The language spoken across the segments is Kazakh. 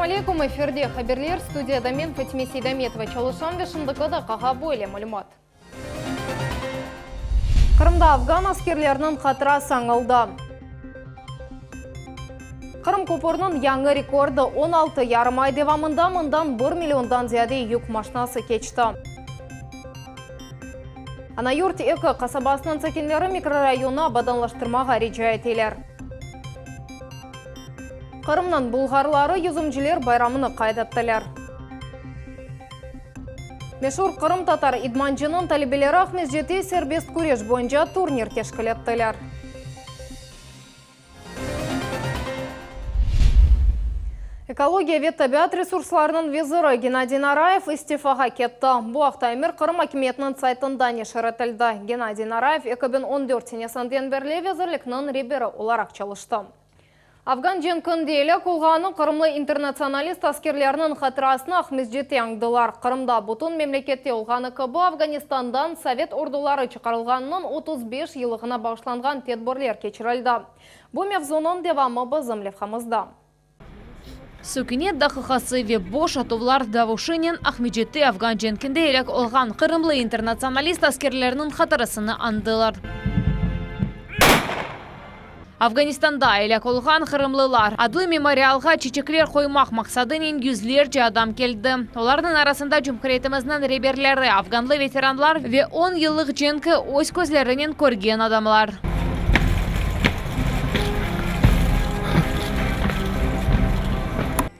алейкум, эфирде хаберлер, студияда мен Фатиме Сейдаметова чалышам вешіндігі да қаға бойле мүлімат. Қырымда Афган аскерлерінің қатыра саңылды. Қырым көпірінің яңы рекорды 16 ярым ай девамында мындан 1 миллиондан зияде юк машинасы кечті. Анайурт Эко қасабасының сәкенлері микрорайона абаданлаштырмаға реджа етелер. Қырымнан бұлғарлары юзымжілер байрамыны қайдаптылар. Мешур Қырым татар идманжының талибелері Ахмез жеті сербест көреш бойынша турнир тешкілеттілер. Экология вет табиат ресурсларының визоры Геннадий Нараев истифаға кетті. Бұл ақтаймыр Қырым акиметінің сайтында нешіретілді. Геннадий Нараев 2014 сенесінден берле визорлікнің ребері оларақ çalışты. Афган женкіндейлі қолғаны Қырымлы интернационалист аскерлерінің қатырасына Ахмез жеті аңдылар. Қырымда бұтын мемлекетте олғаны кыбы Афганистандан Совет ордулары чықарылғанның 35 елығына бағышланған тедбірлер кечірілді. Бұл мевзонын девамы бізім левхамызда. Сөкінет дақықасы ве бош атовлар давушынен Ахмеджетті Афган женкінде елек олған Қырымлы интернационалист аскерлерінің қатарысыны андылар. Афганистанда елек олған Қырымлылар адлы мемориалға чечеклер қоймақ мақсадынен yüzlerce адам келді. Олардың арасында жүмкіретіміздің реберлері, афганлы ветеранлар ве 10 yıllık женкі өз көзлерінен көрген адамлар.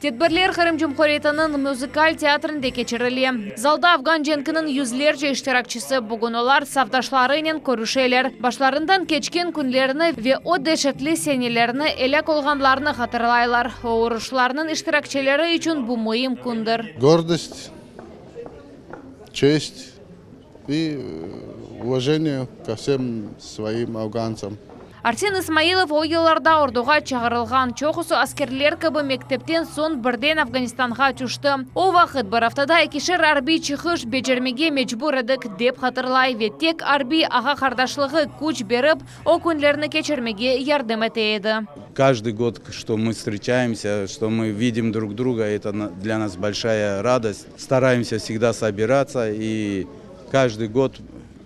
Тедбірлер Қырым Жұмқоретінің музыкаль театрында кечірілі. Залда Афган женкінің yüzlerce iştirakçısı бүгін олар савдашларының көрушелер. Башларындан кечкен күнлеріні ве о дәшетлі сенелеріні елек олғанларыны қатырлайлар. Оғырышларының iştirakçıları үшін бұл мұйым күндір. Гордость, честь и уважение ко всем своим афганцам. Арсен Исмаилов о елларда ордуға чағырылған чоқысы аскерлер кібі мектептен сон бірден Афганистанға түшті. О вақыт бір аптада екешер арби чықыш бежермеге мечбур едік деп қатырлай веттек арби аға қардашлығы күч беріп, о күнлеріні кечермеге ярдым етейді. Каждый год, что мы встречаемся, что мы видим друг друга, это для нас большая радость. Стараемся всегда собираться и каждый год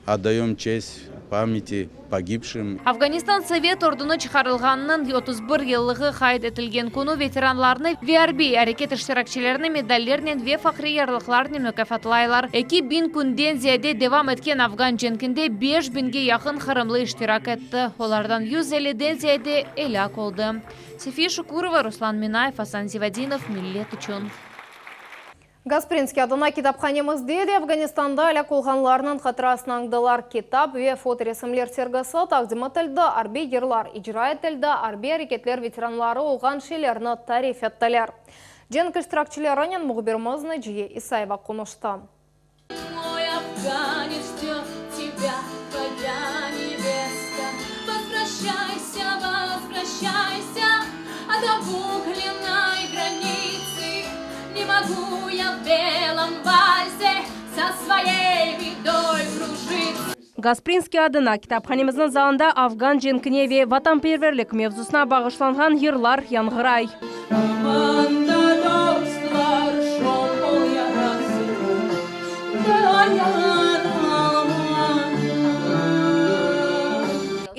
отдаем честь памяти погибшим. Афганистан Совет ордуны чықарылғанның 31 еллығы қайд етілген күні ветеранларны VRB әрекет іштиракчыларыны медаллерінен ве фақри ярлықларының мүкафатлайлар. 2000 күнден зияде девам еткен Афган женкінде 5000-ге яқын Қырымлы іштирак етті. Олардан 150-ден зияде елак олды. Сефия Шукурова, Руслан Минаев, Асан Зивадинов, Миллет үшін. Гаспринский адына китапханеміз деді Афганистанда әлі қолғанларының қатырасынан аңдылар китап ве фоторесімлер сергасы тақдим етілді арби ерлар ижра етілді арби әрекетлер ветеранлары олған шелеріні тариф еттілер. Жен кіштіракчыларының мұғбірмізні жие Исаева қонышты. Могу я в белом вальсе со своей бедой кружиться. Гаспринский адына китапханеміздің залында Афган женкіне ве ватанперверлік мевзусына бағышланған ерлар яңғырай.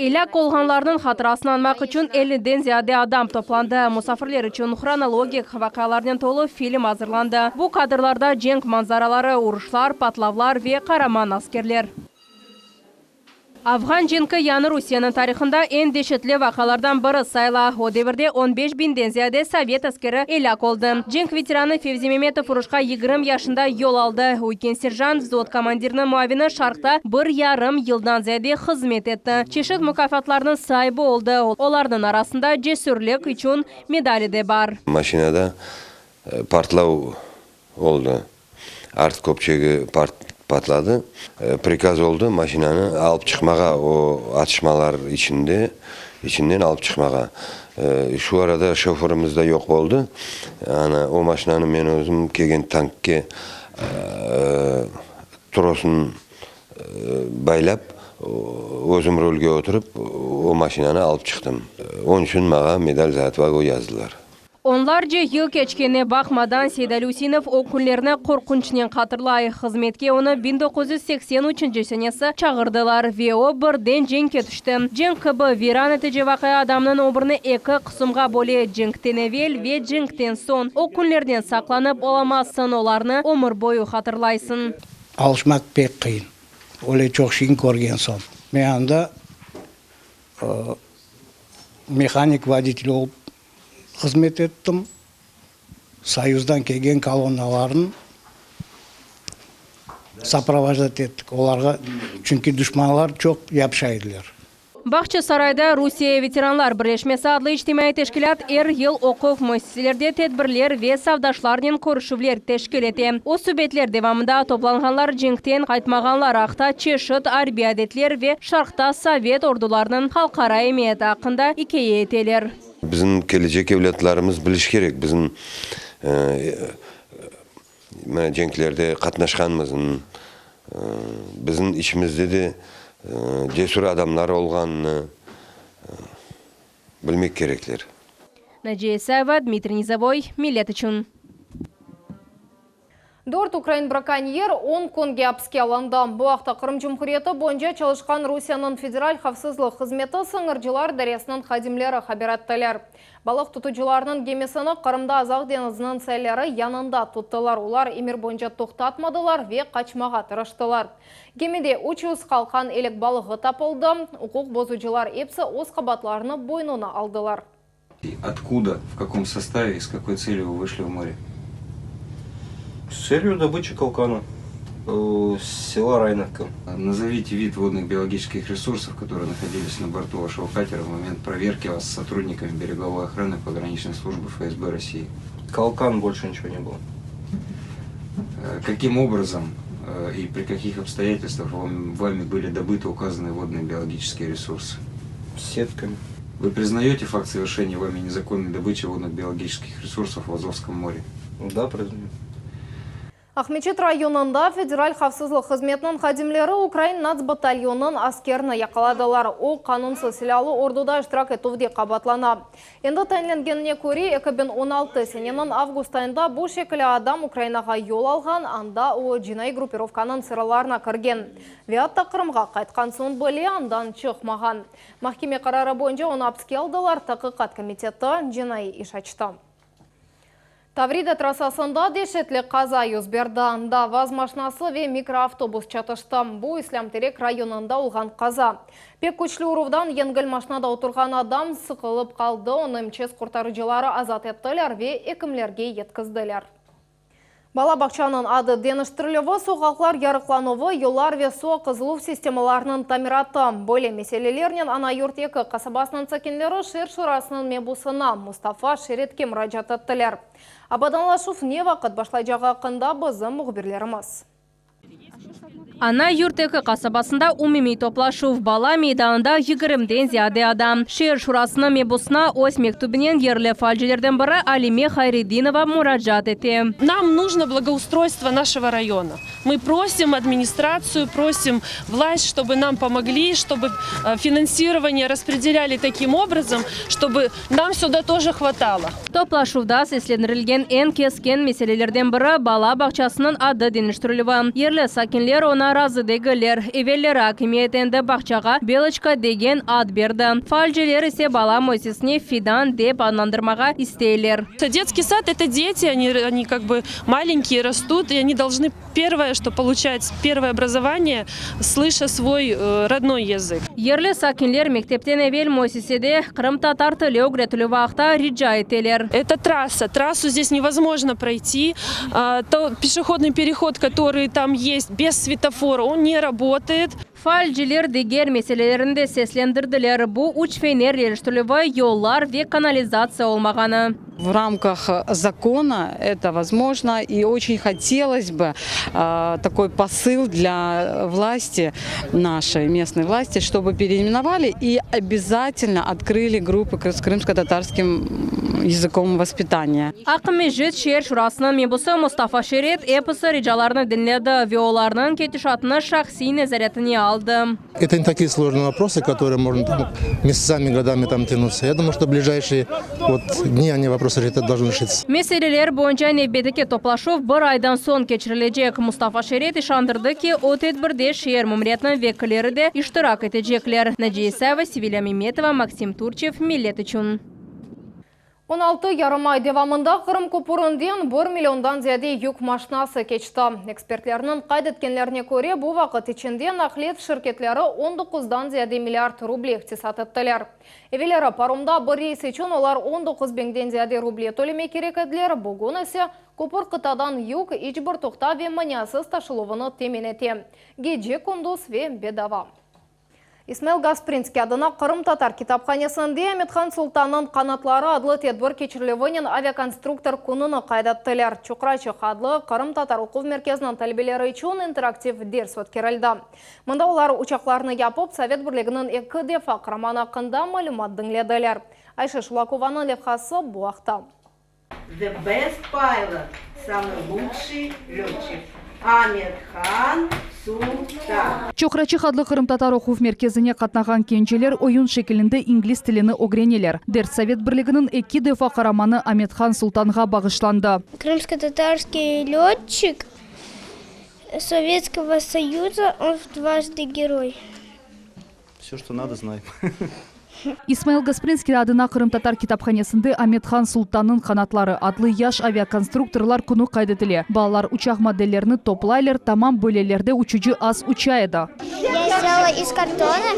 Елек олғанларының қатырасын анмақ үшін 50-ден зияде адам топланды. Мұсафірлер үшін хронологик вақаларынан толы фильм азырланды. Бұл кадрларда женк манзаралары, ұрышлар, патлавлар ве қараман аскерлер. Афган женкі яны Русияның тарихында ең дешетлі вақалардан бірі сайла. О деверде 15.000-ден зияде совет аскері елек олды. Женк ветераны Февзи Меметов ұрышқа 20 яшында ел алды. Уйкен сержант взвод командирінің муавины шарқта 1,5 елдан зияде қызмет етті. Чешет мұкафатларының сайбы олды. Олардың арасында жесүрлік үшін медалі де бар. Машинада партлау олды. Арт көпчегі patladı. Prikaz oldu maşinanı alıp çıkmağa, o atışmalar içinden alıp çıkmağa. Şu arada şoförümüz de yok oldu. Yani o maşinanı ben özüm kelgen tankke trosun baylap özüm rolge oturup o maşinanı alıp çıktım. Onun için bana medal zatı var o yazdılar. Onlarca yıl keçkene bakmadan Seydal Усинов o kunlarını korkunçnen hatırlay. Hizmetke onu 1983 senesi çağırdılar ve o birden cenk'e düştü. Cenk kıbı viran etici vakaya adamının obrunu iki kısımga bole cenk'ten evvel ve cenk'ten son. O kunlardan saklanıp olamazsın olarını ömür boyu hatırlaysın. Alışmak pek kıyın. Öyle çok şeyin görgen son. Ben anda mekanik водитель olup hizmet ettim. Союздан kelgen kolonnaların сопровождать ettik. Olarga çünkü düşmanlar çok yapşaydılar. Bahçesaray'da Rusya Veteranlar Birleşmesi adlı içtimai teşkilat yıl okuf müesseselerde tedbirler ve savdaşlarının koruşuvler teşkil etti. O sübetler devamında toplananlar cenkten kaytmaganlar akta çeşit harbi adetler ve şarkta Sovet ordularının halkara emniyeti hakkında hikaye eteler. Bizim gelecek evlatlarımız biliş gerek. Bizim cenklerde katnaşkanımızın bizim içimizde de cesur adamlar olganını bilmek gerekler. Naciye Sava, Dmitry Nizavoy, Millet için. 4 Ukrayn brakonyer 10 kunga hapsga alındı. Bu vaqtda Qrim Cumhuriyeti boyunca çalışkan Rusiyanın Federal Xavfsızlık Hizmeti Sыңırcılar Daryasının xadimleri haber ettiler. Balık tutucularının gemisini Qrimda Azaq denizinin sayları yanında tuttular. Ular emir boyunca toxtatmadılar ve kaçmağa tırıştılar. Gemide 300 kalkan elek balığı tapıldı. Hukuk bozucular hepsi öz qabatlarını boynuna aldılar. Откуда, в каком составе и с какой целью вы вышли в море? С целью добычи калкана с села Райновка. Назовите вид водных биологических ресурсов, которые находились на борту вашего катера в момент проверки вас с сотрудниками береговой охраны пограничной службы ФСБ России. Калкан, больше ничего не было. Каким образом и при каких обстоятельствах вами были добыты указанные водные биологические ресурсы? Сетками. Вы признаете факт совершения вами незаконной добычи водных биологических ресурсов в Азовском море? Да, признаю. Ахмечет районында Федераль Xavfsızlık Hizmetinin xadimleri Украин нацбатальонының аскеріні яқаладылар. О қанунсыз силалы ордуда iştirak етуде қабатлана. Енді тәнленгеніне көре 2016 сененің август айында бұл шекілі адам Украинаға yol алған, анда о жинай группировканың сыраларына кірген. Веатта Қырымға қайтқан соң бөле андан чықмаған. Махкеме қарары бойынша оны апске алдылар, тақиқат комитеті жинай иш açtı. Таврида трассасында дешетлі қаза юз берді. Анда ваз машинасы ве микроавтобус чатышты. Бұл Ислам-Терек районында олған қаза. Пек күчлі ұрывдан енгіл машинада отырған адам сықылып қалды. Оны МЧС құртарыжылары азат еттілер ве екімлерге еткізділер. Бала бақчаның ады деніштірілігі соғақлар ярықлануы, елар ве со қызылу системаларының тамираты. Бөле меселелерінен ана юрт екі қасабасының сәкенлері шер шурасының мебусына Мустафа Шеретке мұражат еттілер. Абаданлашув не вақыт башлайжаға қында бізім мұғбірлеріміз. Ана юртекі қасабасында умими топлашув бала мейданында 20-ден зияде адам. Шер шурасының мебусына ось мектубінен ерлі фальжилерден бірі Алиме Хайрединова мұражат еті. Нам нужно благоустройство нашего района. Мы просим администрацию, просим власть, чтобы нам помогли, чтобы финансирование распределяли таким образом, чтобы нам сюда тоже хватало. Топлашувда сесленірілген en kesken meselelерден бірі бала бақчасының ады деніштірілігі. Ерлі сакинлер ona razı degiler. Evvelleri hakimiyetinde bahçağa Belочка деген ad berdi. Falciler ise bala müessesini Fidan dep adlandırmağa isteyler. Детский сад — это дети, они как бы маленькие, растут, и они должны первое, что получать первое образование, слыша свой родной язык. Yerli sakinler mektepten evvel müessesede Kırım Tatar tili öğretili vaqta rica eteler. Это трасса. Трассу здесь невозможно пройти. То пешеходный переход, который там есть без светофора, он не работает. Falciler diğer meselelerinde seslendirdiler. Bu uç fener yerleştiriliği, yollar ve kanalizasyon olmağını. В рамках закона это возможно, и очень хотелось бы такой посыл для власти, нашей местной власти, чтобы переименовали и обязательно открыли группы с крымско-татарским языком воспитания. Akmejit şehir şurasının mebusu Mustafa Şeret episi ricalarını dinledi ve onların ketişatını şahsi nezaretini aldı. алды. Это не такие сложные вопросы, которые можно там месяцами, годами там тянуться. Я думаю, что в ближайшие дни они вопросы это должны решиться. Меселелер боюнча Невбедеке топлашов бір айдан сон кечирилежек. Мустафа Шерет ишандырды ки о тедбирде шер мумриятның веккілері де иштирак этежеклер. Наджиесова, Севиля Меметова, Максим Турчев, Миллет үчүн. 16 ярым ай девамында Қырым көпірінден 1 миллиондан зияде юк машинасы кечті. Экспертлерінің қайдеткенлеріне көре бұл вақыт ішінде нақлет шirketlері 19-дан зияде миллиард рубль иқтисат еттілер. Евелері паромда бір рейс үшін олар 19 беңден зияде рубль төлеме керек еділер. Бұғын есе көпір қытадан юк ичбір тоқта ве манясыз ташылуыны теменете. Геджи Кундус ве бедава. Исмаил Гаспринский адына Қырым татар китапханасында Аметхан Султанның қанатлары адлы тедбір кечірлевенен авиаконструктор күніні қайдаттылар. Чукрачы адлы Қырым татар оқу мерkezінің тәлбелері үшін интерактив дерс өткерілді. Мұнда олар учақларыны япып, Совет бірлігінің 2 дефа қыраман ақында мәлімат дыңледілер. Айша Шулакованың лепхасы бұақта. The best pilot, самый лучший летчик. Аметхан Султан. Чоқрачы хадлы Қырым татар оқу мерkezіне қатнаған кенчелер ойын шекілінде инглиз тіліні огренелер. Дерс Совет бірлігінің 2 дефа қараманы Аметхан Султанға бағышланды. Крымско-татарский летчик Советского Союза, он дважды герой. Все, что надо, знаем. Исмаил Гаспринский адына Қырым татар китапханасында Аметхан Султанның қанатлары адлы яш авиаконструкторлар күні қайдетіле. Балалар учақ моделлерні топлайлер, тамам бөлелерде учуджи аз учайды. Я сделала из картона,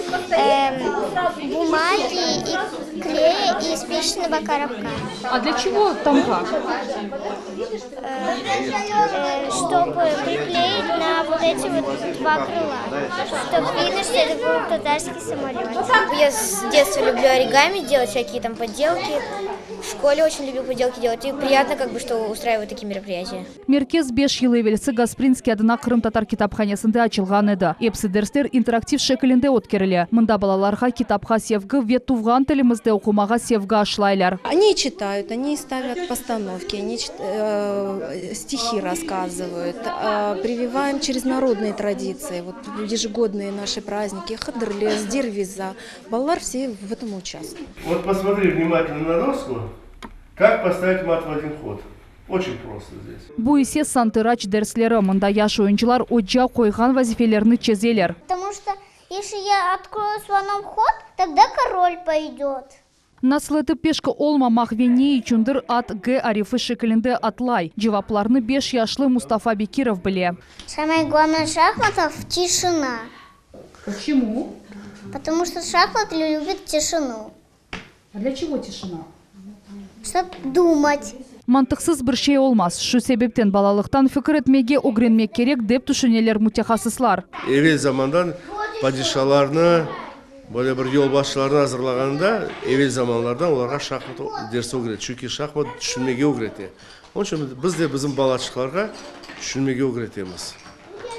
бумаги, и клея и спичечного коробка. А для чего тамга? Чтобы приклеить на вот эти вот 2 крыла. Чтобы видно, что это был татарский самолет. Я с детства люблю оригами делать, всякие там поделки. В школе очень люблю поделки делать. И приятно, что устраивают такие мероприятия. Меркез 5 жыл евелесі Гаспринский адына Қырым татар китапханасында açылған еді. Епсі дерстер интерактив шекілінде өткерілі. Мұнда балаларға китапқа севгі ве туған тілімізде оқумаға севгі ашлайлар. Они читают, они ставят постановки, они стихи рассказывают. Прививаем через народные традиции. Вот ежегодные наши праздники, Хадырлес, Дирвиза. Балалар все в этом участвуют. Вот посмотри внимательно на доску, как поставить мат в один ход. Очень просто здесь. Бу исе сантырач дерслері. Мұнда яш ойынчылар отжа қойған вазифелерні чезелер. Потому что если я открою слоном ход, тогда король пойдет. Наслыты пешкі олма махвене чундыр ат Г. Арифы шекілінде атлай. Джавапларны 5 яшлы Мустафа Бекиров біле. Самое главное шахматов – тишина. Почему? Потому что шахматы любят тишину. А для чего тишина? Чтобы думать. Мантықсыз бір шей олмас. Шу себептен балалықтан фикір етмеге огренмек керек деп түшінелер мутехасыслар. Евел замандан падишаларны, böyle bir yolbaşçılarını hazırlaganda evvel zamanlardan оларға шахмат дерс öğret. Çünkü шахмат düşünmege öğreti. Onun için biz de bizim balaçıklarga düşünmege öğretemiz.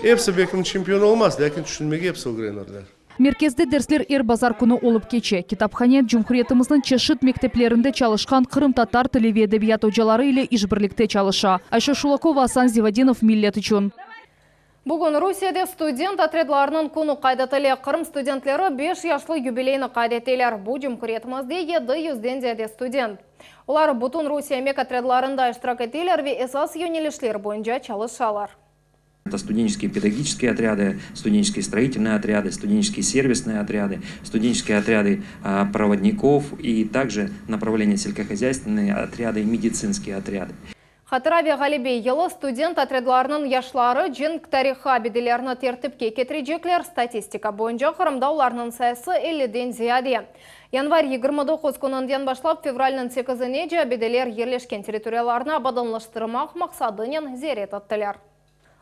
Hepsi belki çempion olmaz, lakin düşünmege hepsi öğrenirler. Мерkezде дерслер эр базар күні олып кече. Китапхане Cumhuriyetimizдің чешит мектеплерінде çalışkan Қырым татар тілі ве әдебият ожалары ile işbirlikte çalışа. Айша Шулакова, Асан Зивадинов, Миллет үчүн. Бүгін Русияда студент отрядларының күні қайдатылы. Қырым студентлері 5 яшлы юбилейні қайдателер. Бұл Cumhuriyetimizде 700-ден зияде студент. Олар бұтын Русия мек отрядларында иштирак етелер ве эсас юнелешлер бойынша çalışалар. Это студенческие педагогические отряды, студенческие строительные отряды, студенческие сервисные отряды, студенческие отряды проводников и также направление сельскохозяйственные отряды и медицинские отряды. Хатыраби Галибей елы студент отрядларының яшлары жинг тариха беделеріні тертіпке кетірежеклер статистика бойынша Қырымда оларының сайысы 50-ден зияде. Январь 29 күнінден башлап февральның 8-іне же беделер ерлешкен территорияларына абадалыштырмақ мақсадынен зерет аттылар.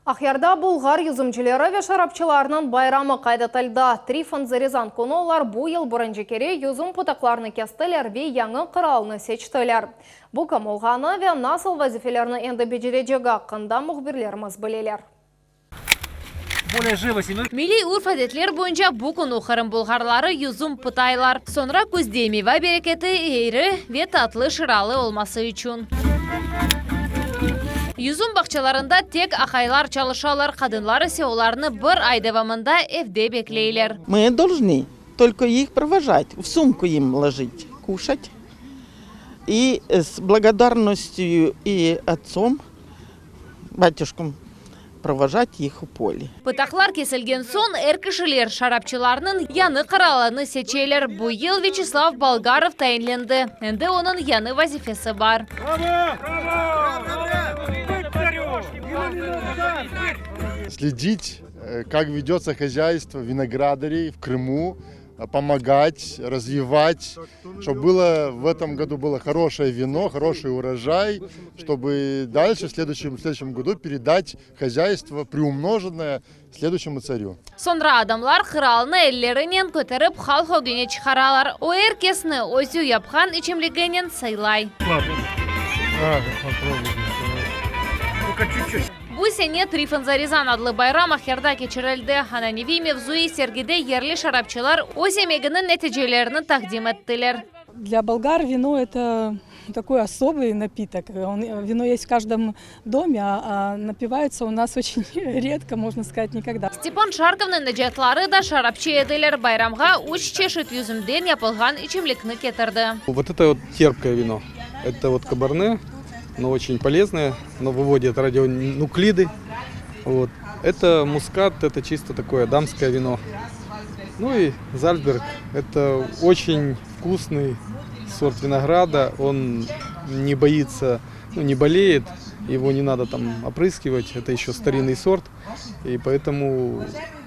Ахярда Булгар юзымчылары ве шарапчыларының байрамы қайдатылды. Трифон Зарезан күні олар бұл ел бұрынжы кере юзым пұтақларны кестілер ве яңы қыралыны сечтілер. Бұл камолғаны ве насыл вазифелеріні енді бежережегі ақында мұхбірлеріміз білелер. Милли урф әдетлер бойынша бұл күні Қырым бұлғарлары юзым пұтайлар. Sonra көздемева берекеті ейрі ве татлы шыралы олмасы үшін. Юзум бақчаларында тек ақайлар чалышалар, қадынлар ise оларны бір ай давамында evde беклейлер. Мы должны только их провожать, в сумку им ложить, кушать. И с благодарностью и отцом, батюшкам, провожать их в поле. Пытақлар кесілген сон әркішілер шарапчыларының яны қараланы сечелер. Бұйыл Вячеслав Болгаров тайынленді. Әнді оның яны вазифесі бар. Следить, как ведется хозяйство виноградарей в Крыму, помогать, развивать, чтобы в этом году было хорошее вино, хороший урожай, чтобы дальше в следующем году передать хозяйство приумноженное следующему царю. Sonra adamlar kralını ellerinden көтеріп хал хогене çıkararlar. O herkesini özü yapkan içimligenen saylay. Bu sene Trifon Zarizan adlı bayram ahirda geçirildi. Hananevi mevzui sergide yerli şarapçılar o zemeginin neticelerini takdim ettiler. Для болгар вино это такой особый напиток. Вино есть в каждом доме, а напивается у нас очень редко, можно сказать, никогда. Степан Шарковның нәҗәтлары да шарапчы еділер. Байрамға 3 чешет yüzümден yapılған içimlikni кетірді. Вот это вот терпкое вино. Это вот кабарне. Оно очень полезное, оно выводит радионуклиды. Вот. Это мускат, это чисто такое дамское вино. Ну и Зальцберг, это очень вкусный сорт винограда, он не боится, не болеет, его не надо там опрыскивать, это еще старинный сорт, и поэтому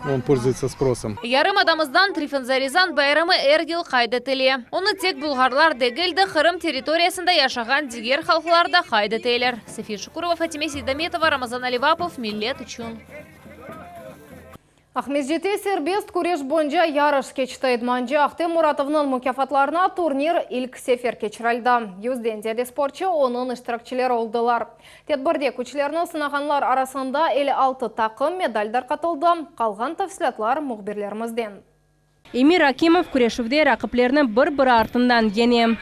он пользуется спросом. Ярым адамыздан Трифон Заризан байрамы әргіл қайдетіле. Оны тек бұлғарлар дегілді Қырым территориясында яшаған дигер халқыларда қайдетелер. София Шукурова, Фатиме Сейдаметова, Рамазан Аливапов, Миллет үшін. Ахмезжете сербест күреш бойынша ярыш кечті Идманжы Ахтем Муратовның мүкафатларына турнир ilk сефер кечірілді. Юздензияде спортчы оның іштіракчілер олдылар. Тетбірде күчілерінің сынағанлар арасында 56 тақым медальдар қатылды. Қалған тәфсілатлар мұғберлерімізден. Эмир Акимов күрешівде рақыплерінің бір артындан ене.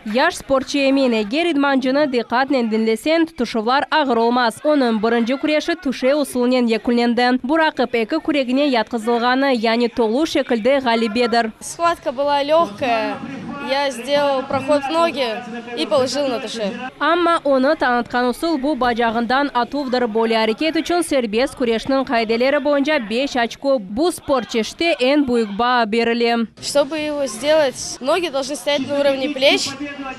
Яш спортчы емен егер Идманжыны диққатнен dinlesen тұтышывлар ағыр олмас. Оның бірінші күреші түше ұсылынен екіленді. Бұл рақып екі күрегіне ятқызылғаны, яғни толу шекілді ғалибедір. Схватка была легкая. Я сделал проход в ноги и положил на туше. Амма оны танытқан ұсыл бұл бажағындан атувдыр болы әрекет үшін сербес күрешінің қайделері бойынша 5 очко бұл спортчеште ең бұйық ба берілі. Чтобы его сделать, ноги должны стоять на уровне плеч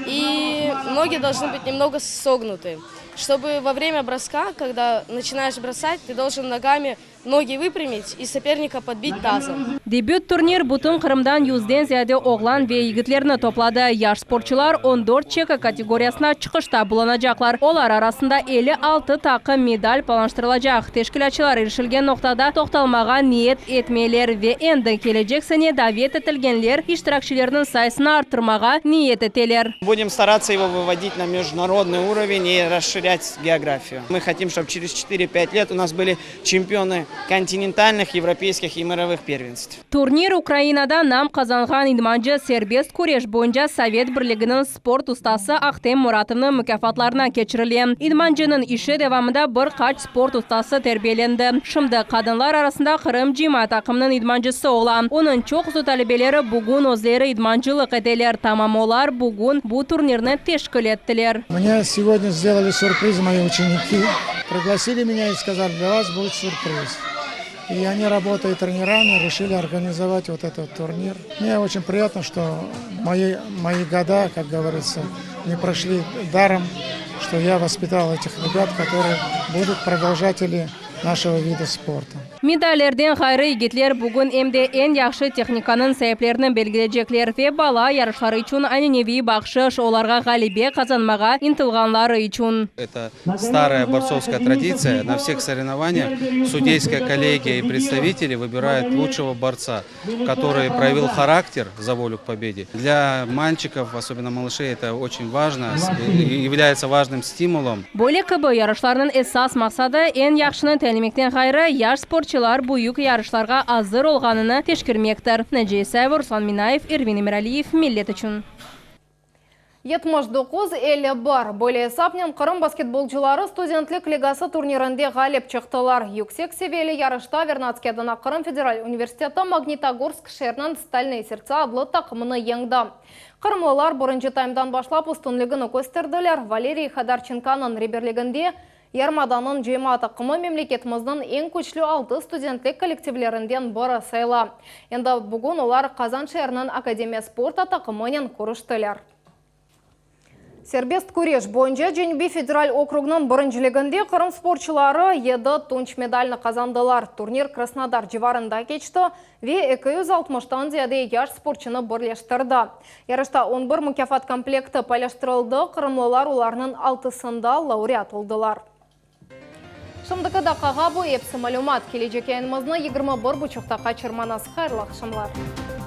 и ноги должны быть немного согнуты. Чтобы во время броска, когда начинаешь бросать, ты должен ногами ноги выпрямить и соперника подбить тазом. Дебют турнир бүтін Қырымдан 100-ден зияде оғлан ве егітлеріні топлады. Яш спортчылар 14 чека категориясына чықышта бұланажақлар. Олар арасында 56 тақы медаль паланштырылажақ. Тешкілячылар ерішілген ноқтада тоқталмаға ниет етмелер ве енді кележек сәне давет етілгенлер иштиракшілерінің сайысына арттырмаға ниет етелер. Будем стараться его выводить на международный уровень и расширять географию. Мы хотим, чтобы через 4-5 лет у нас были чемпионы континентальных, европейских и мировых первенств. Турнир Украинада нам қазанған Идманжы сербест күреш бойынша Совет бірлігінің спорт ұстасы Ахтем Муратовның мүкафатларына кечірілі. Идманжының іші девамында бір қач спорт ұстасы тербеленді. Шымды қадынлар арасында Қырым Джима тақымның Идманжысы ола. Оның чоқ зүтәлібелері бүгін өзлері Идманжылық етелер. Тамам олар бүгін бұл турнирны тешкіл еттілер. Мне сегодня сделали сюрприз мои ученики. Пригласили меня и сказали, для вас будет сюрприз. И они, работая тренерами, решили организовать вот этот турнир. Мне очень приятно, что мои года, как говорится, не прошли даром, что я воспитал этих ребят, которые будут продолжатели нашего вида спорта. Медалерден қайры егетлер бүгін әмде ән яқшы техниканың сәйіплерінің белгілежеклер ве бала ярышлары үшін аненеви бақшыш оларға ғалибе қазанмаға интылғанлары үшін. Это старая борцовская традиция. На всех соревнованиях судейская коллегия и представители выбирают лучшего борца, который проявил характер за волю к победе. Для мальчиков, особенно малышей, это очень важно и является важным стимулом. Более кыбы ярышларының эсас мақсады ән яқшының тәлімектен қайры яш спортчылар бұйық ярышларға азыр олғаныны тешкірмектір. Нәджей Сәйвір, Руслан Минаев, Ирвин Эмиралиев, Миллет үшін. 79-50 бар. Более сапнен Қырым баскетболчылары студентлік лигасы турнирінде ғалеп чықтылар. Юксек себелі ярышта Вернадскедана Қырым федераль университеті Магнитогорск шернен стальный сердца адлы тақымыны еңді. Қырымлылар бұрынжы таймдан башлап ұстынлігіні көстерділер. Валерий Хадарченканың реберлігінде Ярмаданын жема тақымы мемлекетіміздің ең көчлі 6 студентлік коллективлерінден бірі сайла. Енді бүгін олар Қазан шерінің Академия спорта тақымынен көріштілер. Сербест күреш бойынша Женби федераль округның біріншілігінде Қырым спортшылары еді тунч медальны қазандылар. Турнир Краснодар живарында кечті ве 260-тан зияде яш спортшыны бірлештірді. Ярышта 11 мүкафат комплекті пайлаштырылды, Қырымлылар оларының 6-сында лауреат олдылар. Шымдықы дақаға бұл епсі малюмат келечекенімізні 21 бұчықта қачырманас қайырлық шымлар.